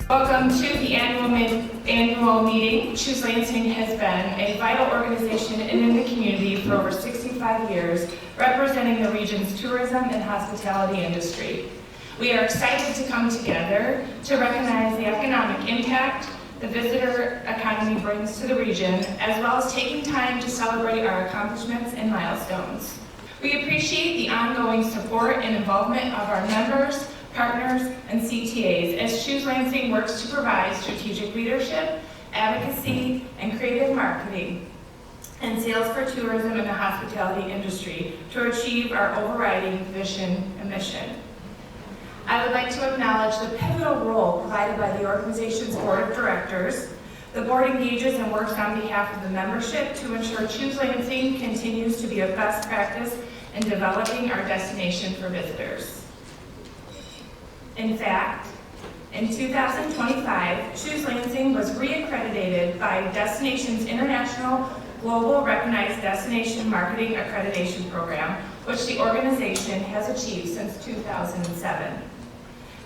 Welcome to the annual meeting. Choose Lansing has been a vital organization in the community for over 65 years, representing the region's tourism and hospitality industry. We are excited to come together to recognize the economic impact the visitor economy brings to the region, as well as taking time to celebrate our accomplishments and milestones. We appreciate the ongoing support and involvement of our members, partners, and CTAs as Choose Lansing works to provide strategic leadership, advocacy, and creative marketing and sales for tourism and the hospitality industry to achieve our overriding vision and mission. I would like to acknowledge the pivotal role provided by the organization's board of directors. The board engages and works on behalf of the membership to ensure Choose Lansing continues to be a best practice in developing our destination for visitors. In fact, in 2025, Choose Lansing was re-accredited by Destinations International Global Recognized Destination Marketing Accreditation Program, which the organization has achieved since 2007.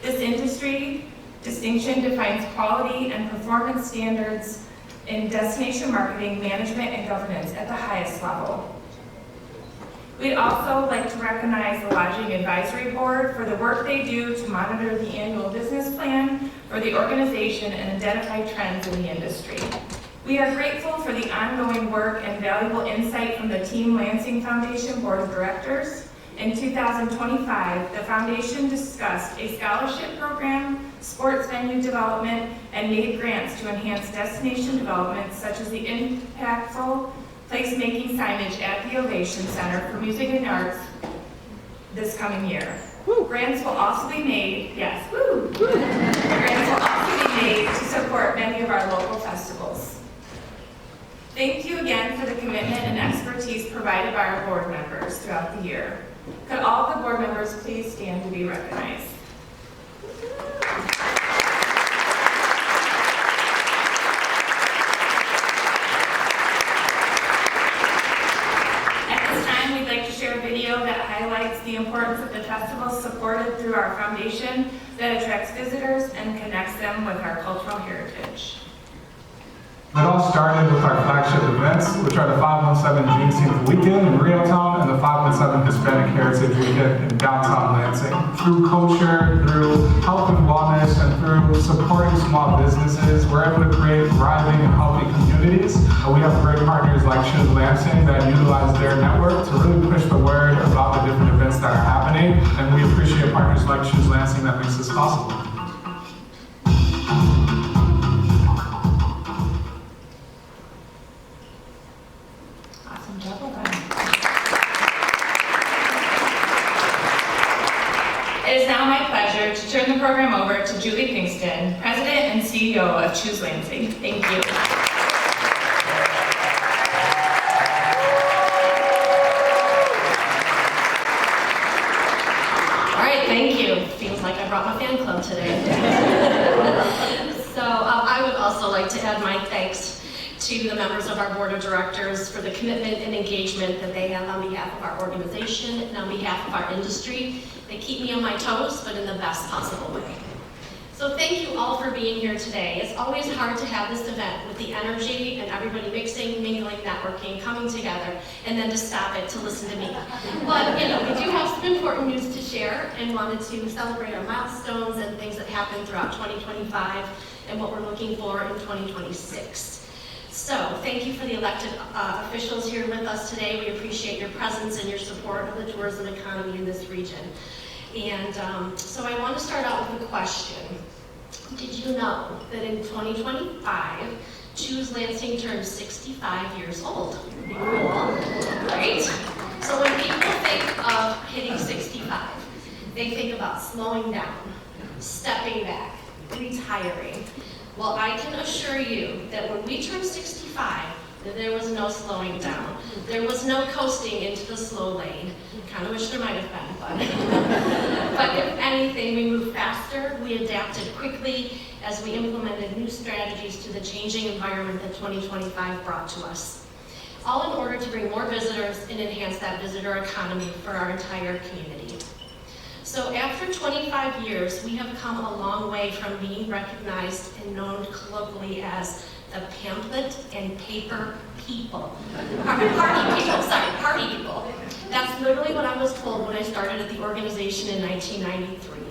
This industry distinction defines quality and performance standards in destination marketing, management, and governance at the highest level. We'd also like to recognize the Lodging Advisory Board for the work they do to monitor the annual business plan for the organization and identify trends in the industry. We are grateful for the ongoing work and valuable insight from the Team Lansing Foundation Board of Directors. In 2025, the foundation discussed a scholarship program, sports venue development, and made grants to enhance destination development, such as the impactful placemaking signage at the Ovation Center for Music and Arts this coming year. Woo. Grants will also be made, yes, woo! Grants will also be made to support many of our local festivals. Thank you again for the commitment and expertise provided by our board members throughout the year. Could all the board members please stand to be recognized? That highlights the importance of the festival supported through our foundation that attracts visitors and connects them with our cultural heritage. It all started with our flagship events, which are the 517 Juneteenth Weekend in Reeltown and the 517 Hispanic Heritage Weekend in downtown Lansing. Through culture, through health and wellness, and through supporting small businesses, we're able to create thriving and healthy communities. We have great partners like Choose Lansing that utilize their network to really push the word about the different events that are happening, and we appreciate partners like Choose Lansing that makes this possible. It is now my pleasure to turn the program over to Julie Pinkston, President and CEO of Choose Lansing. Thank you. All right, thank you. Feels like I brought my fan club today. So I would also like to add my thanks to the members of our board of directors for the commitment and engagement that they have on behalf of our organization and on behalf of our industry. They keep me on my toes, but in the best possible way. So thank you all for being here today. It's always hard to have this event with the energy and everybody mixing, mingling, networking, coming together, and then to stop it to listen to me. But you know, we do have some important news to share and wanted to celebrate our milestones and things that happened throughout 2025 and what we're looking for in 2026. So thank you for the elected officials here with us today. We appreciate your presence and your support of the tourism economy in this region. And so I want to start out with a question. Did you know that in 2025, Choose Lansing turned 65 years old? Pretty cool, right? So when people think of hitting 65, they think about slowing down, stepping back, retiring. Well, I can assure you that when we turned 65, that there was no slowing down. There was no coasting into the slow lane. Kind of wish there might have been, but if anything, we moved faster, we adapted quickly as we implemented new strategies to the changing environment that 2025 brought to us. All in order to bring more visitors and enhance that visitor economy for our entire community. So after 25 years, we have come a long way from being recognized and known colloquially as the pamphlet and paper people. Party people. That's literally what I was told when I started at the organization in 1993.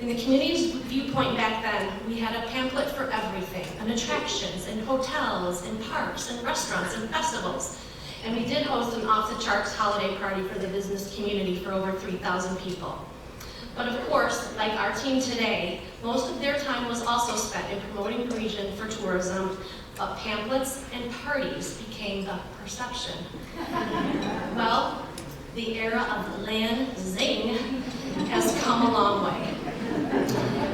In the community's viewpoint back then, we had a pamphlet for everything, and attractions, and hotels, and parks, and restaurants, and festivals. And we did host an off-the-charts holiday party for the business community for over 3,000 people. But of course, like our team today, most of their time was also spent in promoting the region for tourism, but pamphlets and parties became the perception. Well, the era of Lansing has come a long way.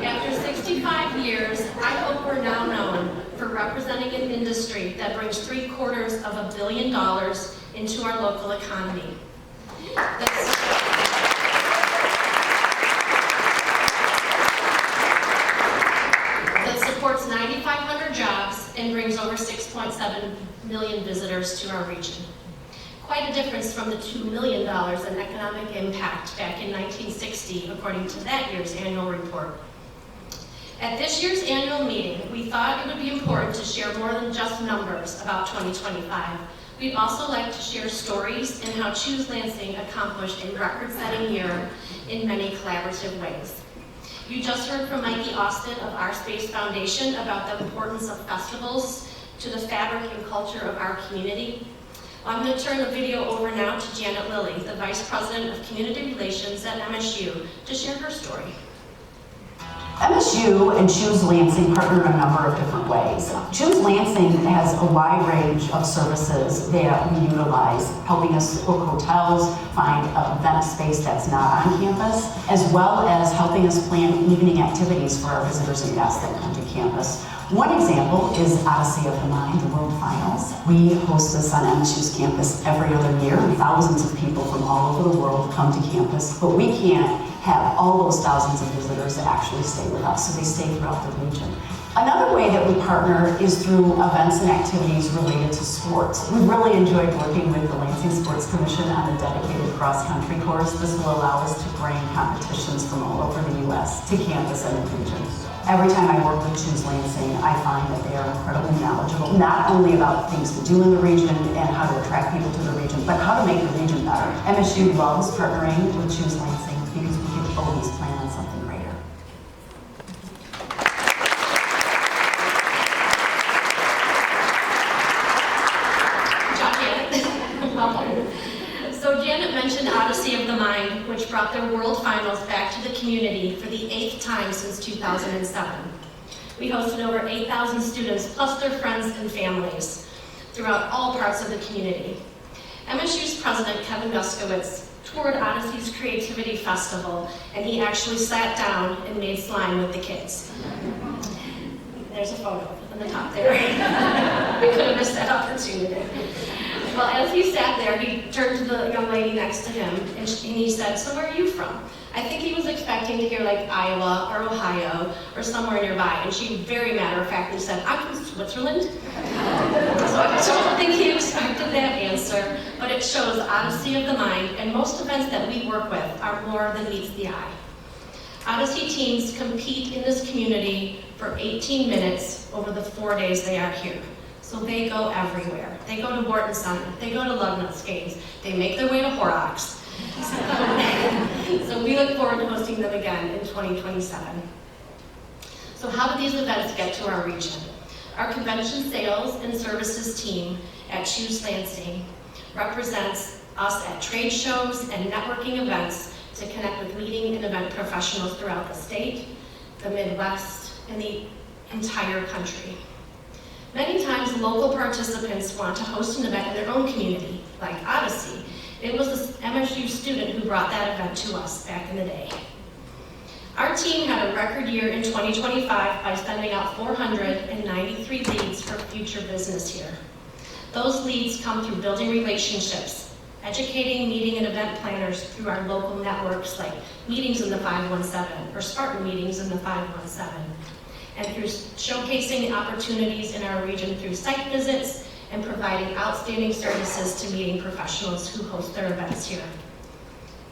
After 65 years, I hope we're now known for representing an industry that brings $750 million into our local economy. That supports 9,500 jobs and brings over 6.7 million visitors to our region. Quite a difference from the $2 million in economic impact back in 1960, according to that year's annual report. At this year's annual meeting, we thought it would be important to share more than just numbers about 2025. We'd also like to share stories and how Choose Lansing accomplished a record-setting year in many collaborative ways. You just heard from Mikey Austin of Our Space Foundation about the importance of festivals to the fabric and culture of our community. I'm going to turn the video over now to Janet Lilly, the Vice President of Community Relations at MSU, to share her story. MSU and Choose Lansing partner in a number of different ways. Choose Lansing has a wide range of services that we utilize, helping us book hotels, find an event space that's not on campus, as well as helping us plan evening activities for our visitors and guests that come to campus. One example is Odyssey of the Mind, the World Finals. We host this on MSU's campus every other year, and thousands of people from all over the world come to campus, but we can't have all those thousands of visitors that actually stay with us, so they stay throughout the region. Another way that we partner is through events and activities related to sports. We really enjoyed working with the Lansing Sports Commission on a dedicated cross-country course. This will allow us to bring competitions from all over the U.S. to campus and the region. Every time I work with Choose Lansing, I find that they are incredibly knowledgeable, not only about things to do in the region and how to attract people to the region, but how to make the region better. MSU loves partnering with Choose Lansing because we can always plan on something greater. Good job, Janet. Well done. So Janet mentioned Odyssey of the Mind, which brought their World Finals back to the community for the 8th time since 2007. We hosted over 8,000 students, plus their friends and families, throughout all parts of the community. MSU's president, Kevin Guskowitz, toured Odyssey's Creativity Festival, and he actually sat down and made slime with the kids. There's a photo on the top there. We could have missed that opportunity. Well, as he sat there, he turned to the young lady next to him, and he said, "So where are you from?" I think he was expecting to hear like Iowa or Ohio or somewhere nearby, and she very matter-of-factly said, "I'm from Switzerland." So I don't think he expected that answer, but it shows Odyssey of the Mind, and most events that we work with are more than meets the eye. Odyssey teams compete in this community for 18 minutes over the 4 days they are here. So they go everywhere. They go to Wharton Center, they go to Lugnuts games, they make their way to Horrocks. So we look forward to hosting them again in 2027. So how do these events get to our region? Our convention sales and services team at Choose Lansing represents us at trade shows and networking events to connect with meeting and event professionals throughout the state, the Midwest, and the entire country. Many times local participants want to host an event in their own community, like Odyssey. It was an MSU student who brought that event to us back in the day. Our team had a record year in 2025 by sending out 493 leads for future business here. Those leads come through building relationships, educating, meeting, and event planners through our local networks like Meetings in the 517 or Spartan Meetings in the 517, and through showcasing opportunities in our region through site visits and providing outstanding services to meeting professionals who host their events here.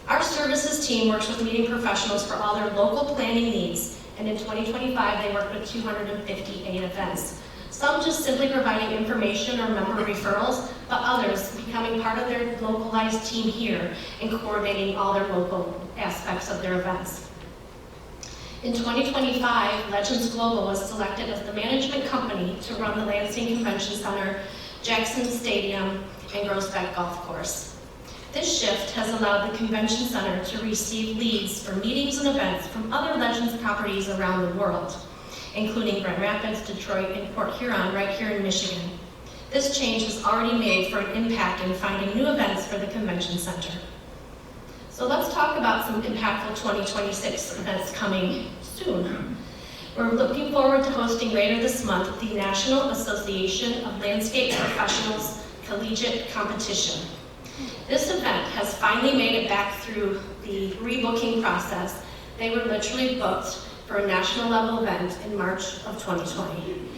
Our services team works with meeting professionals for all their local planning needs, and in 2025 they worked with 258 events. Some just simply providing information or member referrals, but others becoming part of their localized team here and coordinating all their local aspects of their events. In 2025, Legends Global was selected as the management company to run the Lansing Convention Center, Jackson Stadium, and Groesbeck Golf Course. This shift has allowed the Convention Center to receive leads for meetings and events from other Legends properties around the world, including Grand Rapids, Detroit, and Port Huron right here in Michigan. This change has already made for an impact in finding new events for the Convention Center. So let's talk about some impactful 2026 events coming soon. We're looking forward to hosting later this month the National Association of Landscape Professionals Collegiate Competition. This event has finally made it back through the rebooking process. They were literally booked for a national level event in March of 2020.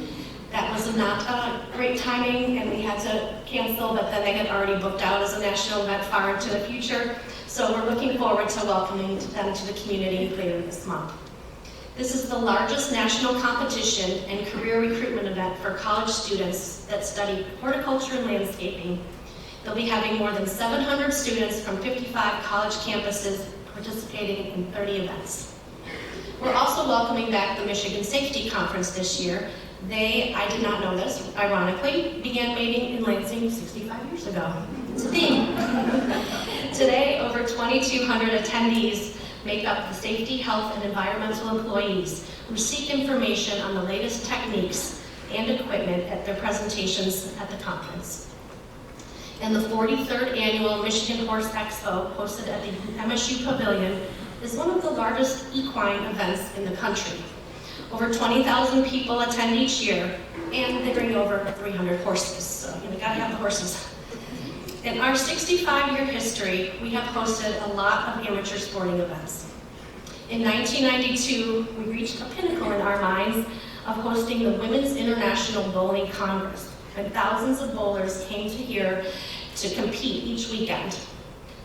That was not great timing, and we had to cancel, but then they had already booked out as a national event far into the future. So we're looking forward to welcoming them to the community later this month. This is the largest national competition and career recruitment event for college students that study horticulture and landscaping. They'll be having more than 700 students from 55 college campuses participating in 30 events. We're also welcoming back the Michigan Safety Conference this year. They, I did not know this, ironically, began meeting in Lansing 65 years ago. It's a theme. Today, over 2,200 attendees make up the safety, health, and environmental employees who seek information on the latest techniques and equipment at their presentations at the conference. And the 43rd Annual Michigan Horse Expo, hosted at the MSU Pavilion, is one of the largest equine events in the country. Over 20,000 people attend each year, and they bring over 300 horses, so you gotta have the horses. In our 65-year history, we have hosted a lot of amateur sporting events. In 1992, we reached a pinnacle in our minds of hosting the Women's International Bowling Congress, and thousands of bowlers came to here to compete each weekend.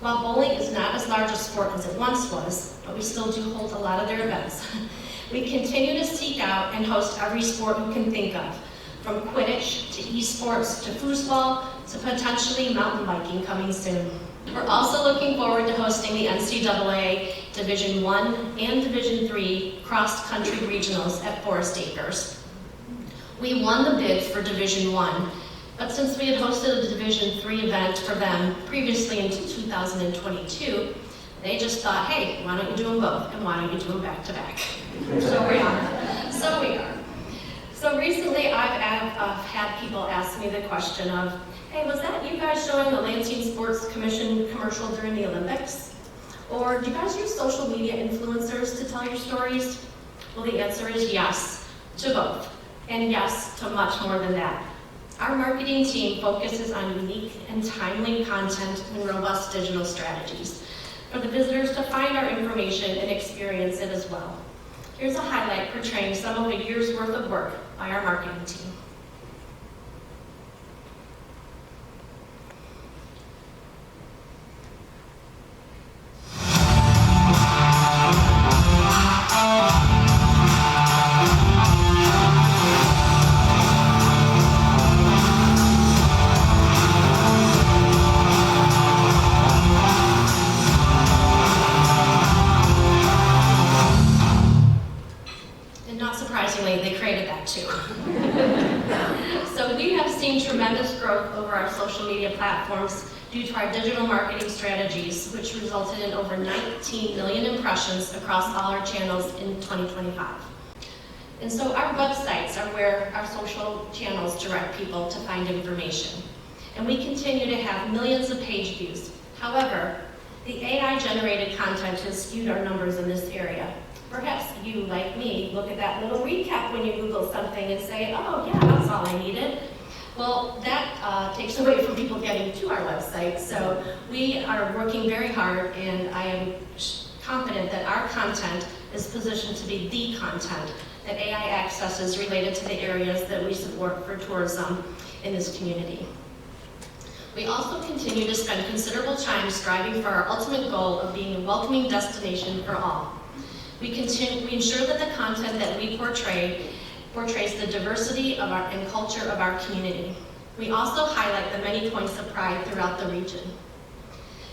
While bowling is not as large a sport as it once was, but we still do hold a lot of their events, we continue to seek out and host every sport you can think of, from Quidditch to esports to foosball to potentially mountain biking coming soon. We're also looking forward to hosting the NCAA Division I and Division III cross-country regionals at Forest Acres. We won the bid for Division I, but since we had hosted a Division III event for them previously in 2022, they just thought, hey, why don't you do them both, and why don't you do them back to back? So we are. So recently I've had people ask me the question of, hey, was that you guys showing the Lansing Sports Commission commercial during the Olympics? Or do you guys use social media influencers to tell your stories? Well, the answer is yes to both, and yes to much more than that. Our marketing team focuses on unique and timely content and robust digital strategies for the visitors to find our information and experience it as well. Here's a highlight portraying some of a year's worth of work by our marketing team. They created that too. So we have seen tremendous growth over our social media platforms due to our digital marketing strategies, which resulted in over 19 million impressions across all our channels in 2025. And so our websites are where our social channels direct people to find information. And we continue to have millions of page views. However, the AI-generated content has skewed our numbers in this area. Perhaps you, like me, look at that little recap when you Google something and say, oh yeah, that's all I needed. Well, that takes away from people getting to our website. So we are working very hard, and I am confident that our content is positioned to be the content that AI accesses related to the areas that we support for tourism in this community. We also continue to spend considerable time striving for our ultimate goal of being a welcoming destination for all. We ensure that the content that we portrays the diversity of and culture of our community. We also highlight the many points of pride throughout the region.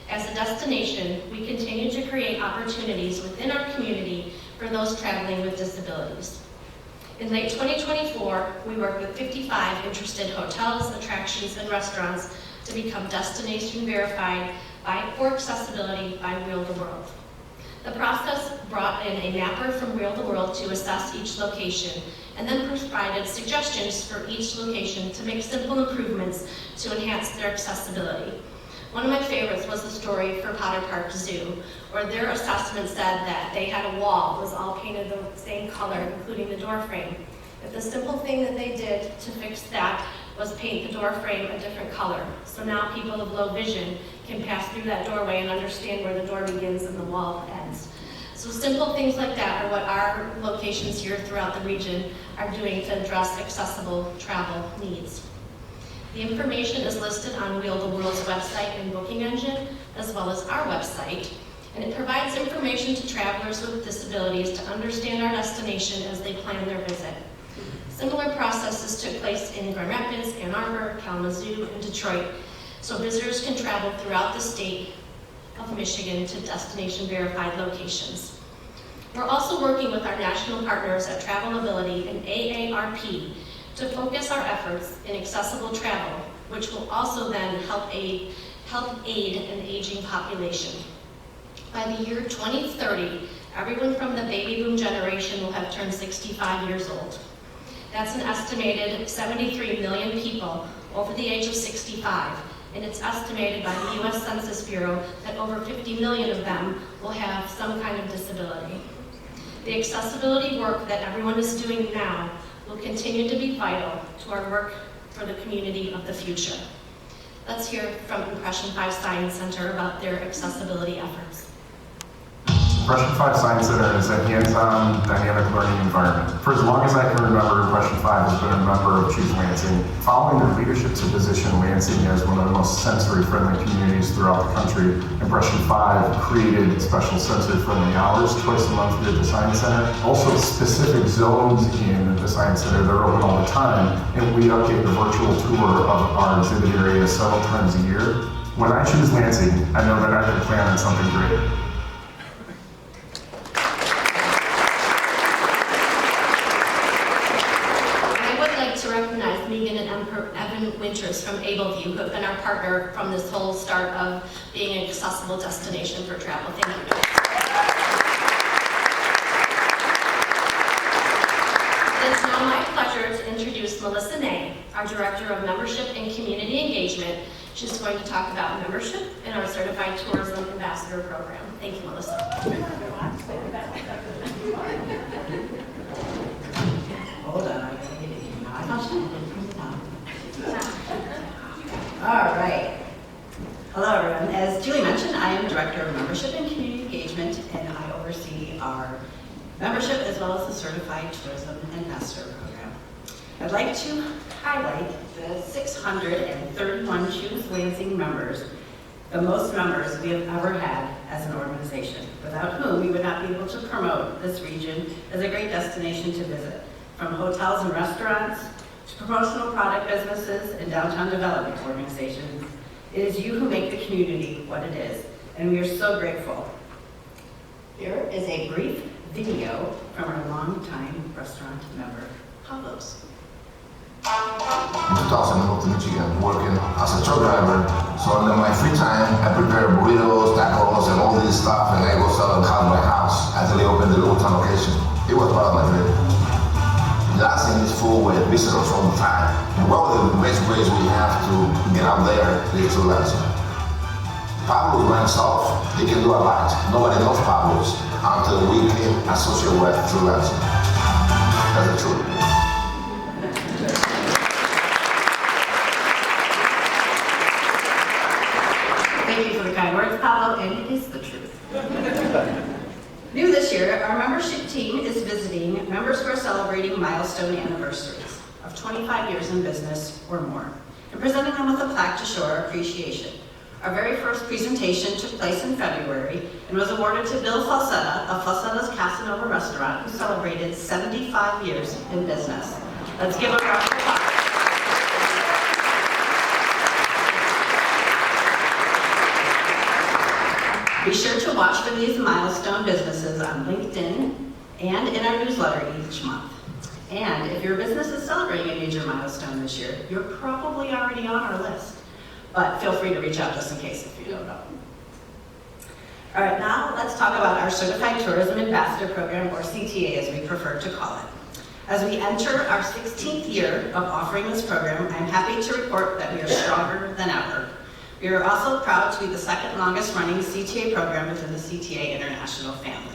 As a destination, we continue to create opportunities within our community for those traveling with disabilities. In late 2024, we worked with 55 interested hotels, attractions, and restaurants to become destination verified for accessibility by Wheel the World. The process brought in a mapper from Wheel the World to assess each location, and then provided suggestions for each location to make simple improvements to enhance their accessibility. One of my favorites was the story for Potter Park Zoo, where their assessment said that they had a wall that was all painted the same color, including the door frame. But the simple thing that they did to fix that was paint the door frame a different color. So now people of low vision can pass through that doorway and understand where the door begins and the wall ends. So simple things like that are what our locations here throughout the region are doing to address accessible travel needs. The information is listed on Wheel the World's website and booking engine, as well as our website, and it provides information to travelers with disabilities to understand our destination as they plan their visit. Similar processes took place in Grand Rapids, Ann Arbor, Kalamazoo, and Detroit, so visitors can travel throughout the state of Michigan to destination verified locations. We're also working with our national partners at Travelability and AARP to focus our efforts in accessible travel, which will also then help aid an aging population. By the year 2030, everyone from the baby boom generation will have turned 65 years old. That's an estimated 73 million people over the age of 65, and it's estimated by the U.S. Census Bureau that over 50 million of them will have some kind of disability. The accessibility work that everyone is doing now will continue to be vital to our work for the community of the future. Let's hear from Impression 5 Science Center about their accessibility efforts. Impression 5 Science Center is a hands-on, dynamic learning environment. For as long as I can remember, Impression 5 has been a member of Choose Lansing. Following their leadership to position Lansing as one of the most sensory-friendly communities throughout the country, Impression 5 created special sensory-friendly hours twice a month here at the Science Center. Also, specific zones in the Science Center that are open all the time, and we update the virtual tour of our exhibit area several times a year. When I choose Lansing, I know that I can plan on something great. Evan Winters from Ableview, who have been our partner from this whole start of being an accessible destination for travel. Thank you. It is now my pleasure to introduce Melissa Nay, our Director of Membership and Community Engagement. She's going to talk about membership in our Certified Tourism Ambassador Program. Thank you, Melissa. Hold on, I gotta get it. All right. Hello, everyone. As Julie mentioned, I am Director of Membership and Community Engagement, and I oversee our membership as well as the Certified Tourism Ambassador Program. I'd like to highlight the 631 Choose Lansing members, the most members we have ever had as an organization, without whom we would not be able to promote this region as a great destination to visit, from hotels and restaurants to promotional product businesses and downtown development organizations. It is you who make the community what it is, and we are so grateful. Here is a brief video from our longtime restaurant member, Pablo's. In 2000, I moved to Michigan working as a truck driver. So in my free time, I prepare burritos, tacos, and all this stuff, and I go sell them out of my house until they opened the Littleton location. It was part of my dream. Lansing is full with visitors all the time. And one of the best ways we have to get out there is through Lansing. Pablo's went south. They can do a lot. Nobody knows Pablo's until we can associate with through Lansing. That's the truth. Thank you for the kind words, Pablo, and it is the truth. New this year, our membership team is visiting members who are celebrating milestone anniversaries of 25 years in business or more. and presenting them with a plaque to show our appreciation. Our very first presentation took place in February and was awarded to Bill Falsetta of Falsetta's Casanova Restaurant, who celebrated 75 years in business. Let's give a round of applause. Be sure to watch for these milestone businesses on LinkedIn and in our newsletter each month. And if your business is celebrating a major milestone this year, you're probably already on our list. But feel free to reach out just in case if you don't know. All right, now let's talk about our Certified Tourism Ambassador Program, or CTA as we prefer to call it. As we enter our 16th year of offering this program, I'm happy to report that we are stronger than ever. We are also proud to be the second longest running CTA program within the CTA International family.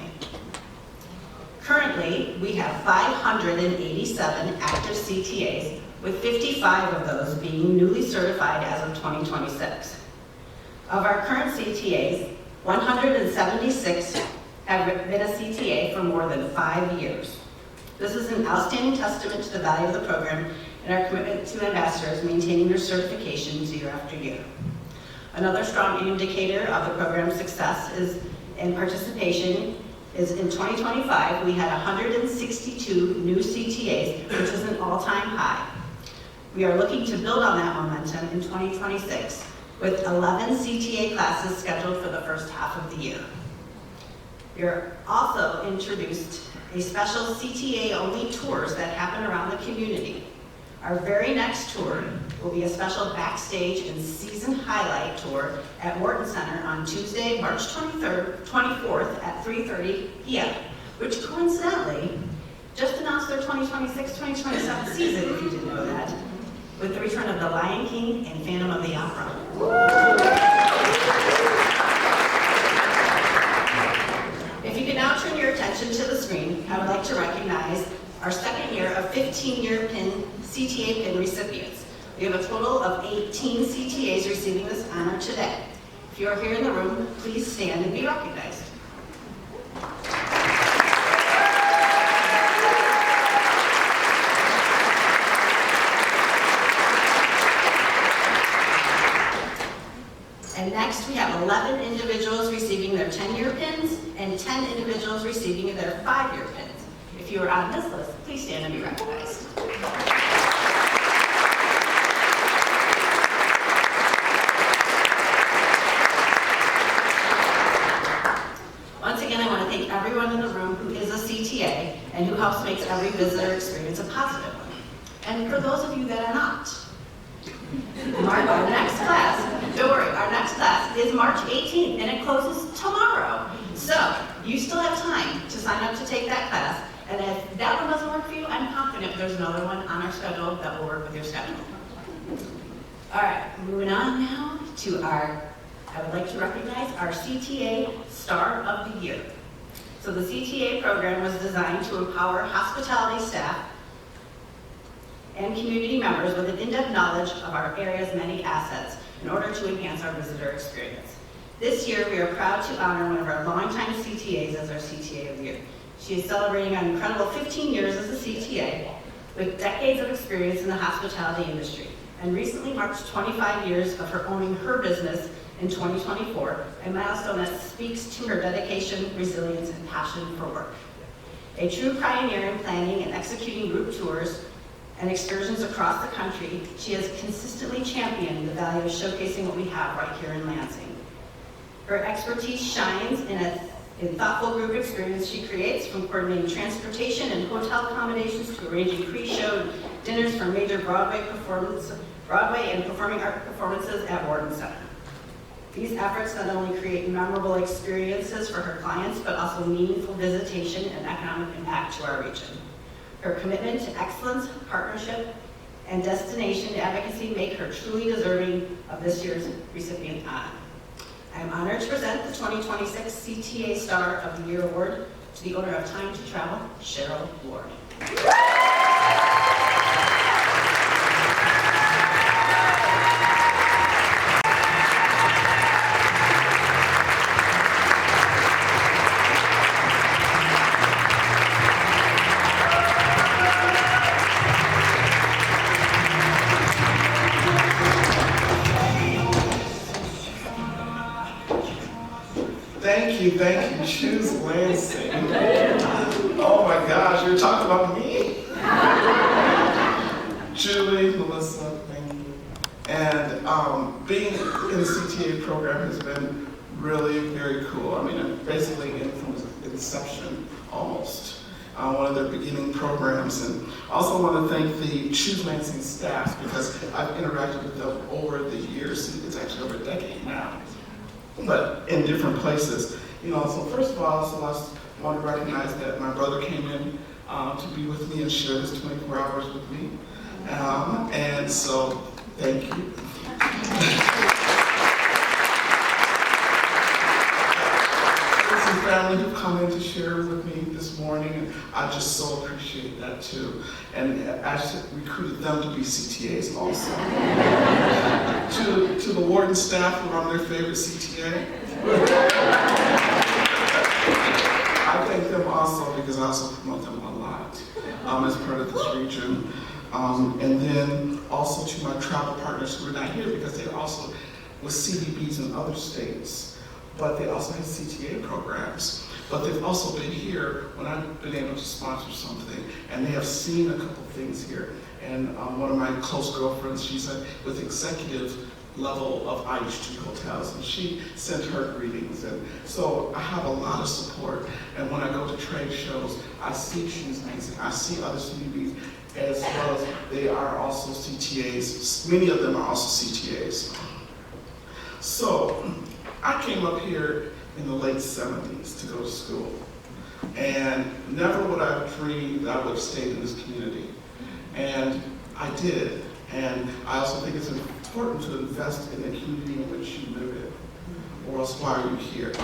Currently, we have 587 active CTAs, with 55 of those being newly certified as of 2026. Of our current CTAs, 176 have been a CTA for more than 5 years. This is an outstanding testament to the value of the program and our commitment to ambassadors maintaining their certifications year after year. Another strong indicator of the program's success and participation is in 2025, we had 162 new CTAs, which is an all-time high. We are looking to build on that momentum in 2026, with 11 CTA classes scheduled for the first half of the year. We are also introduced a special CTA-only tours that happen around the community. Our very next tour will be a special backstage and season highlight tour at Wharton Center on Tuesday, March 24th at 3:30 p.m., which coincidentally just announced their 2026-2027 season, if you didn't know that, with the return of The Lion King and Phantom of the Opera. If you can now turn your attention to the screen, I would like to recognize our second year of 15-year CTA PIN recipients. We have a total of 18 CTAs receiving this honor today. If you are here in the room, please stand and be recognized. And next, we have 11 individuals receiving their 10-year pins and 10 individuals receiving their 5-year pins. If you are on this list, please stand and be recognized. Once again, I want to thank everyone in the room who is a CTA and who helps make every visitor experience a positive one. And for those of you that are not, our next class, don't worry, our next class is March 18th and it closes tomorrow. So you still have time to sign up to take that class. And if that one doesn't work for you, I'm confident there's another one on our schedule that will work with your schedule. All right, moving on now to I would like to recognize our CTA Star of the Year. So the CTA program was designed to empower hospitality staff and community members with an in-depth knowledge of our area's many assets in order to enhance our visitor experience. This year, we are proud to honor one of our longtime CTAs as our CTA of the Year. She is celebrating an incredible 15 years as a CTA with decades of experience in the hospitality industry, and recently marked 25 years of her owning her business in 2024, a milestone that speaks to her dedication, resilience, and passion for work. A true pioneer in planning and executing group tours and excursions across the country, she has consistently championed the value of showcasing what we have right here in Lansing. Her expertise shines in thoughtful group experience she creates, from coordinating transportation and hotel accommodations to arranging pre-show dinners for major Broadway and performing art performances at Wharton Center. These efforts not only create memorable experiences for her clients, but also meaningful visitation and economic impact to our region. Her commitment to excellence, partnership, and destination advocacy make her truly deserving of this year's recipient honor. I am honored to present the 2026 CTA Star of the Year Award to the owner of Time to Travel, Cheryl Ward. thank you. Choose Lansing. Oh my gosh, you're talking about me? Julie, Melissa, thank you. And being in the CTA program has been really very cool. I mean, I'm basically in from inception, almost. One of their beginning programs. And I also want to thank the Choose Lansing staff because I've interacted with them over the years. It's actually over a decade now, but in different places. You know, so first of all, I want to recognize that my brother came in to be with me and share his 24 hours with me. And so, thank you. Family who come in to share with me this morning, and I just so appreciate that too. And I recruited them to be CTAs also. to the warden staff who are their favorite CTA. I thank them also because I also promote them a lot as part of this region. And then also to my travel partners who are not here because they also with CDBs in other states. But they also have CTA programs. But they've also been here when I've been able to sponsor something, and they have seen a couple things here. And one of my close girlfriends, she's with executive level of IH2 hotels, and she sent her greetings. And so I have a lot of support. And when I go to trade shows, I see Choose Lansing, I see other CDBs, as well as they are also CTAs. Many of them are also CTAs. So, I came up here in the late 70s to go to school. And never would I have dreamed that I would have stayed in this community. And I did. And I also think it's important to invest in the community in which you live in, or else why are you here?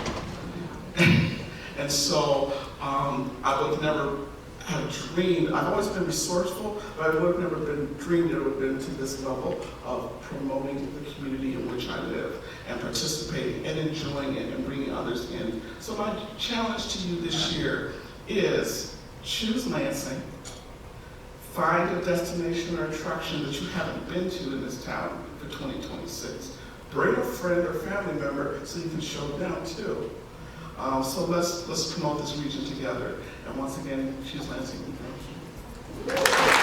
And so I would never have dreamed, I've always been resourceful, but I would have never dreamed it would have been to this level of promoting the community in which I live and participating and enjoying it and bringing others in. So my challenge to you this year is choose Lansing, find a destination or attraction that you haven't been to in this town for 2026. Bring a friend or family member so you can show them too. So let's promote this region together. And once again, Choose Lansing. Thank you.